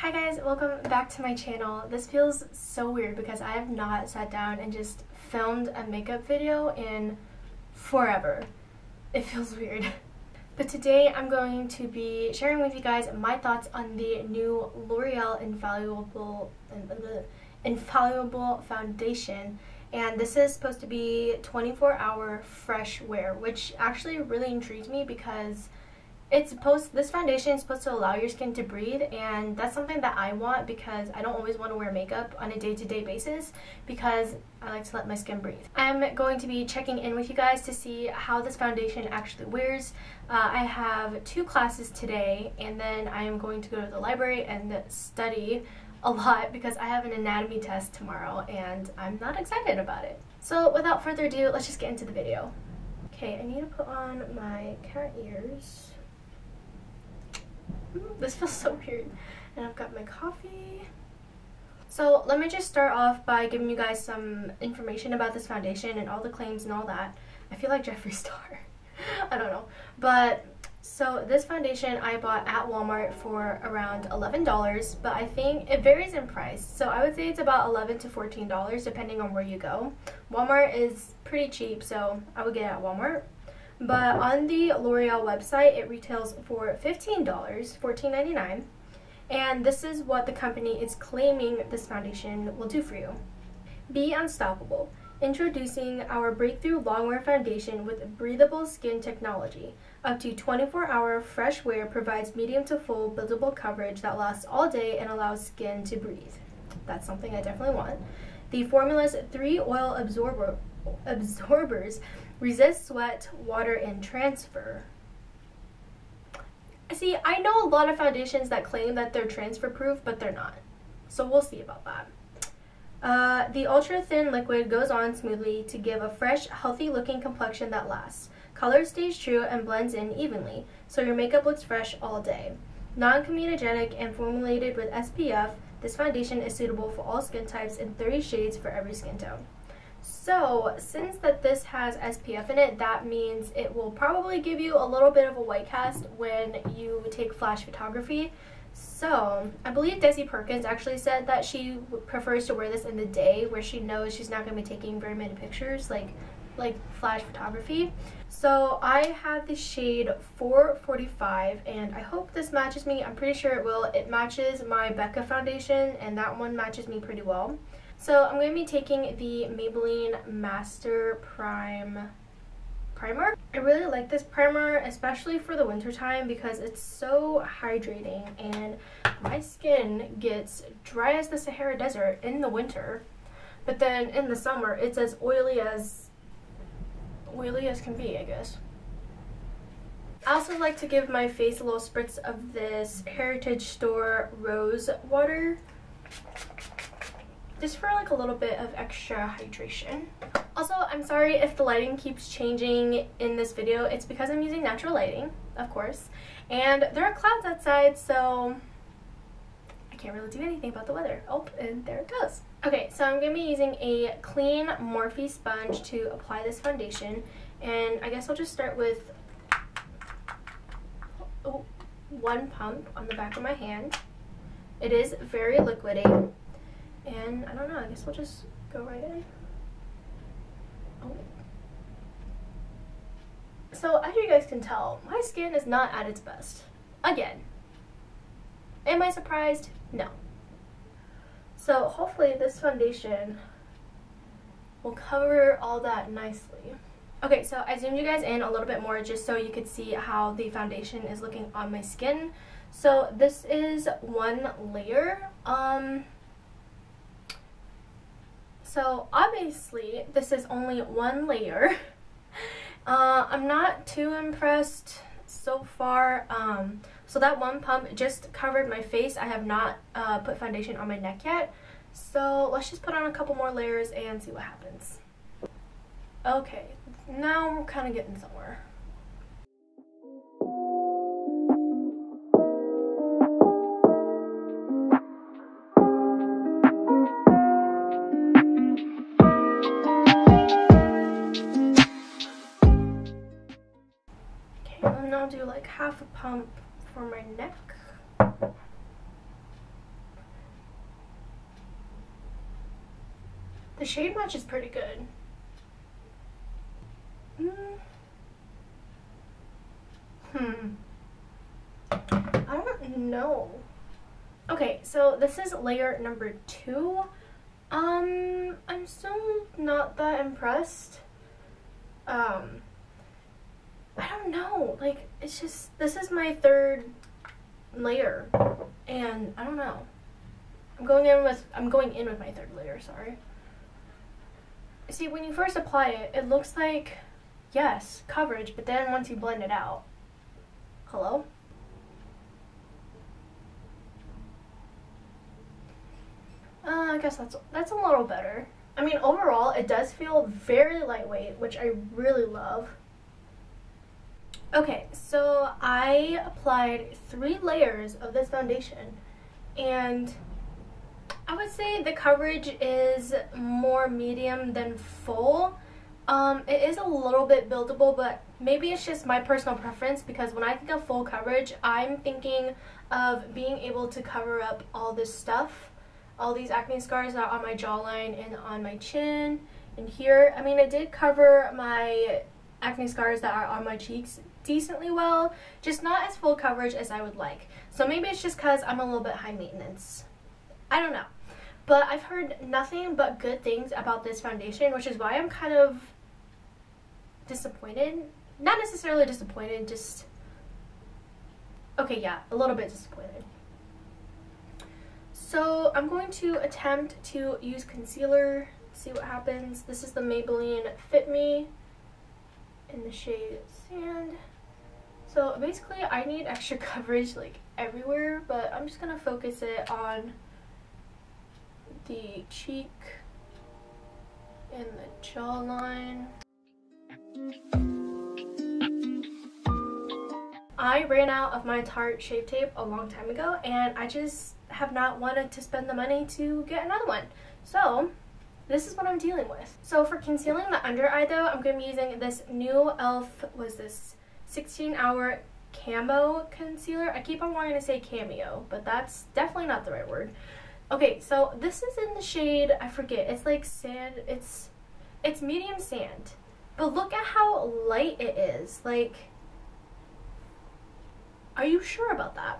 Hi guys, welcome back to my channel. This feels so weird because I have not sat down and just filmed a makeup video in forever. It feels weird. But today I'm going to be sharing with you guys my thoughts on the new L'Oreal Infallible Foundation. And this is supposed to be 24-hour fresh wear, which actually really intrigues me because this foundation is supposed to allow your skin to breathe, and that's something that I want because I don't always want to wear makeup on a day-to-day basis because I like to let my skin breathe. I'm going to be checking in with you guys to see how this foundation actually wears. I have 2 classes today, and then I am going to go to the library and study a lot because I have an anatomy test tomorrow and I'm not excited about it. So without further ado, let's just get into the video. Okay, I need to put on my cat ears. This feels so weird. And I've got my coffee. So let me just start off by giving you guys some information about this foundation and all the claims and all that. I feel like Jeffree Star. I don't know. But so this foundation I bought at Walmart for around $11, but I think it varies in price. So I would say it's about $11 to $14 depending on where you go. Walmart is pretty cheap, so I would get it at Walmart. But on the L'Oreal website, it retails for $15, $14.99, and this is what the company is claiming this foundation will do for you. Be unstoppable. Introducing our breakthrough longwear foundation with breathable skin technology. Up to 24-hour fresh wear provides medium to full buildable coverage that lasts all day and allows skin to breathe. That's something I definitely want. The formula's 3 oil absorbers resist sweat, water, and transfer. See, I know a lot of foundations that claim that they're transfer proof, but they're not. So we'll see about that. The ultra thin liquid goes on smoothly to give a fresh, healthy looking complexion that lasts. Color stays true and blends in evenly, so your makeup looks fresh all day. Non-comedogenic and formulated with SPF, this foundation is suitable for all skin types in 30 shades for every skin tone. So, since that this has SPF in it, that means it will probably give you a little bit of a white cast when you take flash photography. So, I believe Desi Perkins actually said that she prefers to wear this in the day where she knows she's not going to be taking very many pictures, like flash photography. So, I have the shade 445, and I hope this matches me. I'm pretty sure it will. It matches my Becca foundation, and that one matches me pretty well. So I'm going to be taking the Maybelline Master Primer. I really like this primer, especially for the winter time because it's so hydrating, and my skin gets dry as the Sahara Desert in the winter, but then in the summer it's as oily as can be, I guess. I also like to give my face a little spritz of this Heritage Store Rose Water, just for like a little bit of extra hydration. Also, I'm sorry if the lighting keeps changing in this video. It's because I'm using natural lighting, of course, and there are clouds outside, so I can't really do anything about the weather. Oh, and there it goes. Okay, so I'm going to be using a clean Morphe sponge to apply this foundation, and I guess I'll just start with one pump on the back of my hand. It is very liquidy. And I don't know, I guess we'll just go right in. Oh. So as you guys can tell, my skin is not at its best. Again. Am I surprised? No. So hopefully this foundation will cover all that nicely. Okay, so I zoomed you guys in a little bit more just so you could see how the foundation is looking on my skin. So this is one layer. So obviously this is only one layer. I'm not too impressed so far. So that one pump just covered my face. I have not put foundation on my neck yet. So let's just put on a couple more layers and see what happens. Okay, now we're kind of getting somewhere. I'll do like half a pump for my neck. The shade match is pretty good. I don't know. Okay, so this is layer number 2. I'm still not that impressed. I don't know. Like, it's just, this is my 3rd layer, and I don't know. I'm going in with my 3rd layer, sorry. See, when you first apply it, it looks like, yes, coverage, but then once you blend it out, hello? I guess that's a little better. I mean, overall, it does feel very lightweight, which I really love. Okay, so I applied 3 layers of this foundation, and I would say the coverage is more medium than full. It is a little bit buildable, but maybe it's just my personal preference, because when I think of full coverage, I'm thinking of being able to cover up all this stuff, all these acne scars that are on my jawline and on my chin and here. I mean, it did cover my acne scars that are on my cheeks decently well, just not as full coverage as I would like. So maybe it's just because I'm a little bit high maintenance. I don't know. But I've heard nothing but good things about this foundation, which is why I'm kind of disappointed. Not necessarily disappointed, just, okay, yeah, a little bit disappointed. So I'm going to attempt to use concealer, see what happens. This is the Maybelline Fit Me in the shade Sand. So basically I need extra coverage like everywhere, but I'm just gonna focus it on the cheek and the jawline. I ran out of my Tarte Shape Tape a long time ago, and I just have not wanted to spend the money to get another one. So this is what I'm dealing with. So for concealing the under eye though, I'm going to be using this new e.l.f. was this 16-hour camo concealer. I keep on wanting to say cameo, but that's definitely not the right word. Okay, so this is in the shade, I forget, it's like sand, it's medium sand. But look at how light it is. Like, are you sure about that?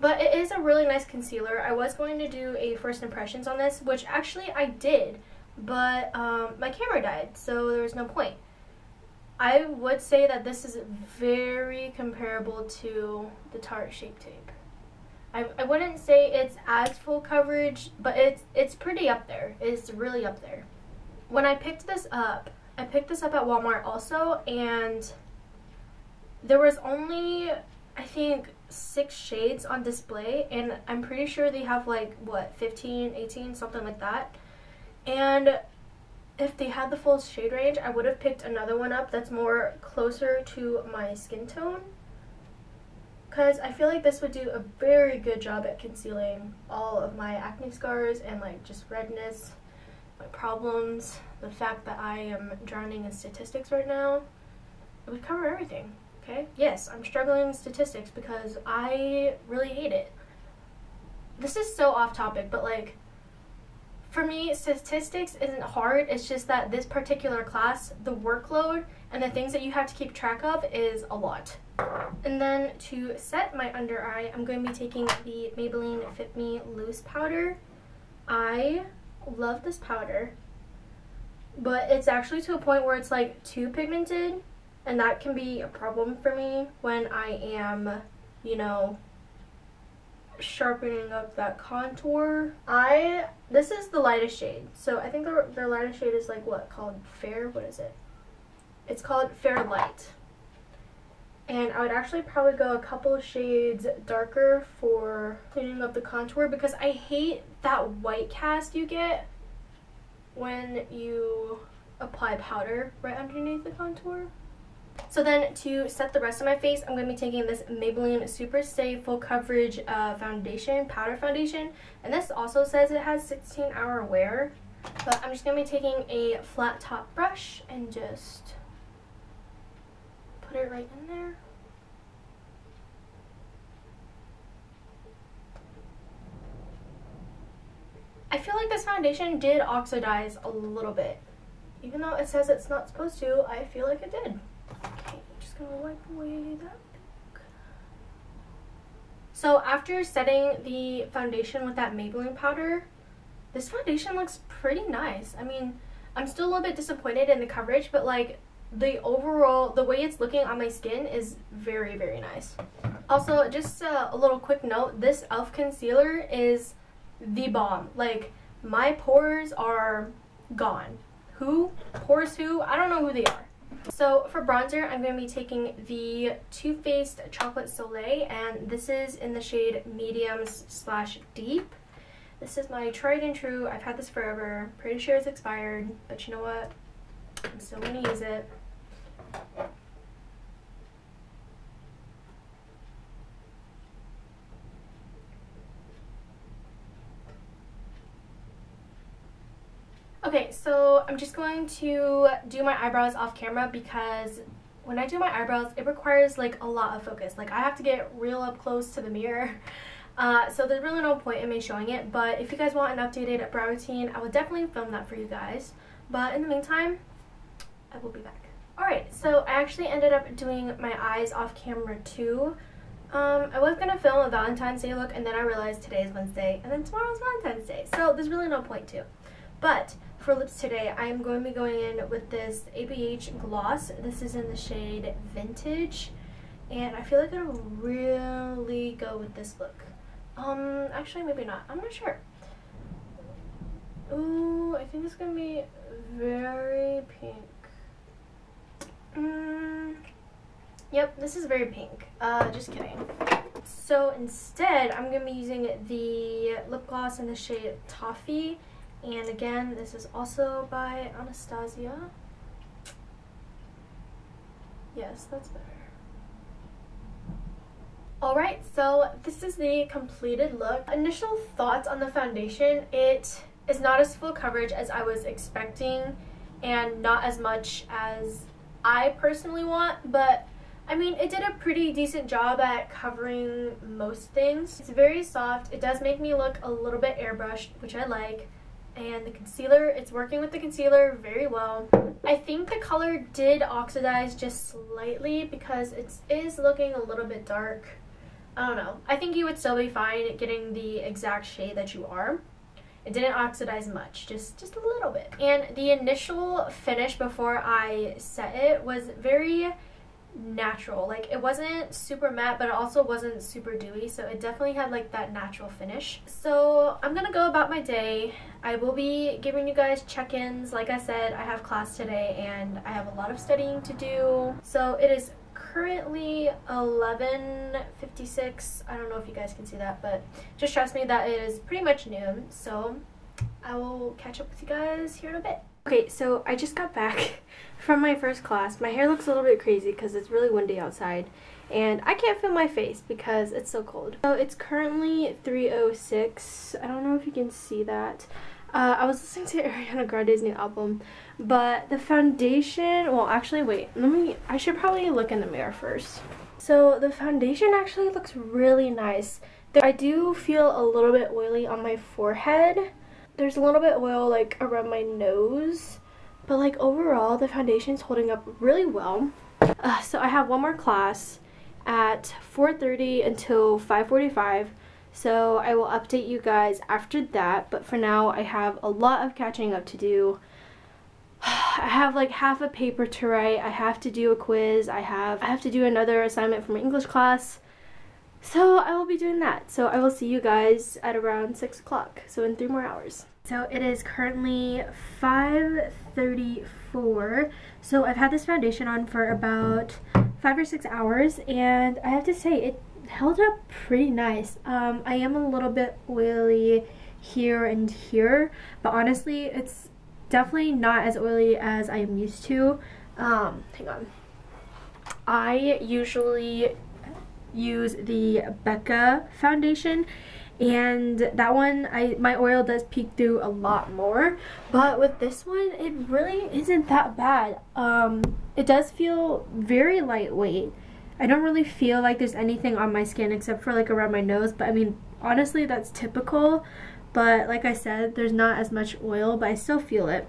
But it is a really nice concealer. I was going to do a first impressions on this, which actually I did, but my camera died, so there was no point. I would say that this is very comparable to the Tarte Shape Tape. I wouldn't say it's as full coverage, but it's pretty up there. It's really up there. When I picked this up at Walmart also, and there was only, I think, 6 shades on display, and I'm pretty sure they have like, what, 15, 18, something like that. And if they had the full shade range, I would have picked another one up that's more closer to my skin tone, because I feel like this would do a very good job at concealing all of my acne scars and like just redness, my problems, the fact that I am drowning in statistics right now. It would cover everything. Okay? Yes, I'm struggling in statistics because I really hate it. This is so off topic, but like, for me, statistics isn't hard. It's just that this particular class, the workload and the things that you have to keep track of is a lot. And then to set my under eye, I'm going to be taking the Maybelline Fit Me Loose Powder. I love this powder, but it's actually to a point where it's like too pigmented, and that can be a problem for me when I am, you know, sharpening up that contour. This is the lightest shade, so I think the lightest shade is like what, called Fair? What is it? It's called Fair Light. And I would actually probably go a couple of shades darker for cleaning up the contour, because I hate that white cast you get when you apply powder right underneath the contour. So then to set the rest of my face, I'm going to be taking this Maybelline Super Stay Full Coverage Foundation, Powder Foundation. And this also says it has 16-hour wear. But I'm just going to be taking a flat top brush and just put it right in there. I feel like this foundation did oxidize a little bit. Even though it says it's not supposed to, I feel like it did. Okay, I'm just gonna wipe away that. So after setting the foundation with that Maybelline powder, this foundation looks pretty nice. I mean, I'm still a little bit disappointed in the coverage, but like the overall, the way it's looking on my skin is very, very nice. Also, just a little quick note, this e.l.f. concealer is the bomb. Like, my pores are gone. Who? Pores who? I don't know who they are. So for bronzer, I'm going to be taking the Too Faced Chocolate Soleil, and this is in the shade Mediums/Deep. This is my tried and true. I've had this forever. Pretty sure it's expired, but you know what? I'm still going to use it. Okay, so I'm just going to do my eyebrows off camera because when I do my eyebrows, it requires like a lot of focus. Like, I have to get real up close to the mirror. So there's really no point in me showing it, but if you guys want an updated brow routine, I will definitely film that for you guys. But in the meantime, I will be back. Alright, so I actually ended up doing my eyes off camera too. I was going to film a Valentine's Day look, and then I realized today is Wednesday, and then tomorrow's Valentine's Day, so there's really no point to. But for lips today, I am going to be going in with this ABH gloss. This is in the shade Vintage, and I feel like it'll really go with this look. Actually maybe not. I'm not sure. Ooh, I think it's going to be very pink. Yep, this is very pink. Just kidding. So instead, I'm going to be using the lip gloss in the shade Toffee. And again, this is also by Anastasia. Yes, that's better. Alright, so this is the completed look. Initial thoughts on the foundation: it is not as full coverage as I was expecting, and not as much as I personally want, but I mean, it did a pretty decent job at covering most things. It's very soft. It does make me look a little bit airbrushed, which I like. And the concealer, it's working with the concealer very well. I think the color did oxidize just slightly because it is looking a little bit dark. I don't know. I think you would still be fine getting the exact shade that you are. It didn't oxidize much, just a little bit. And the initial finish before I set it was very natural. Like, it wasn't super matte, but it also wasn't super dewy, so it definitely had like that natural finish. So I'm gonna go about my day. I will be giving you guys check-ins. Like I said, I have class today and I have a lot of studying to do. So it is currently 11:56. I don't know if you guys can see that, but just trust me that it is pretty much noon. So I will catch up with you guys here in a bit. Okay, so I just got back from my first class. My hair looks a little bit crazy because it's really windy outside, and I can't feel my face because it's so cold. So it's currently 3:06. I don't know if you can see that. I was listening to Ariana Grande's new album, but the foundation, well, actually, wait, I should probably look in the mirror first. So the foundation actually looks really nice. I do feel a little bit oily on my forehead. There's a little bit of oil like around my nose, but like overall the foundation's holding up really well. So I have one more class at 4:30 until 5:45, so I will update you guys after that, but for now I have a lot of catching up to do. I have like half a paper to write, I have to do a quiz, I have to do another assignment for my English class. So I will be doing that. So I will see you guys at around 6 o'clock, so in 3 more hours. So it is currently 5:34. So I've had this foundation on for about 5 or 6 hours, and I have to say it held up pretty nice. I am a little bit oily here and here, but honestly it's definitely not as oily as I am used to. Hang on. I usually use the Becca foundation, and that one my oil does peek through a lot more, but with this one it really isn't that bad. It does feel very lightweight. I don't really feel like there's anything on my skin except for like around my nose, but I mean honestly that's typical, but like I said, there's not as much oil, but I still feel it.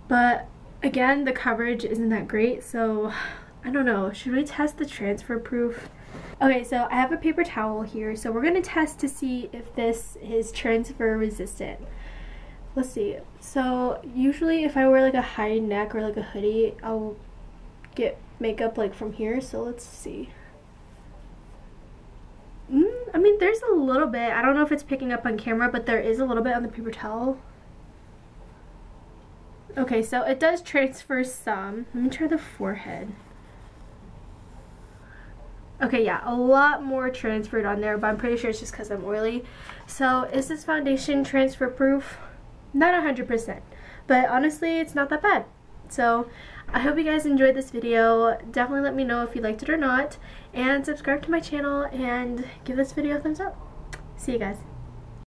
But again, the coverage isn't that great, so I don't know. Should we test the transfer proof? Okay, so I have a paper towel here, so we're going to test to see if this is transfer resistant. Let's see. So usually if I wear like a high neck or like a hoodie, I'll get makeup like from here, so let's see. I mean, there's a little bit. I don't know if it's picking up on camera, but there is a little bit on the paper towel. Okay, so it does transfer some. Let me try the forehead. Okay, yeah, a lot more transferred on there, but I'm pretty sure it's just because I'm oily. So is this foundation transfer proof? Not 100%, but honestly, it's not that bad. So I hope you guys enjoyed this video. Definitely let me know if you liked it or not, and subscribe to my channel and give this video a thumbs up. See you guys.